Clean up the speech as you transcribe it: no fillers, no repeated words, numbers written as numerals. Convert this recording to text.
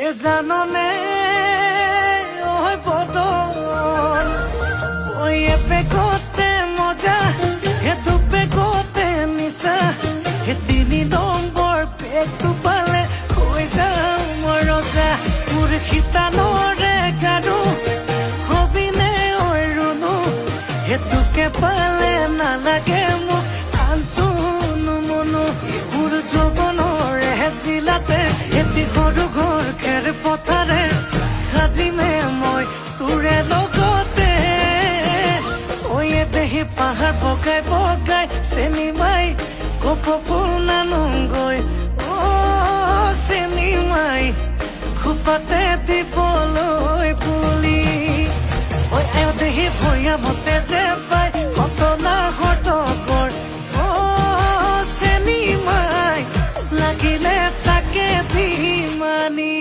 এ জাননে ওই বদন ওই এপেকতে মজা হে দুপেকতে নিচা হে 3 নম্বৰ পেকটো পালে হৈ যাম মই ৰজা মোৰ শিতানৰে গাৰু হবিনে ঐ ৰুণু হেতুকে পালে নালাগে মোক আনচুনো মনো মোৰ যৌৱনৰে জিলাতে এটি সৰু ঘৰ খেৰ পথাৰে সাজিমে মই তোৰে লগতে ঐ দেহি পাহাৰ বগাই বগাই চেনি মাই কপৌ ফুল নানুংগৈ চেনি মাই খোপাতে দিব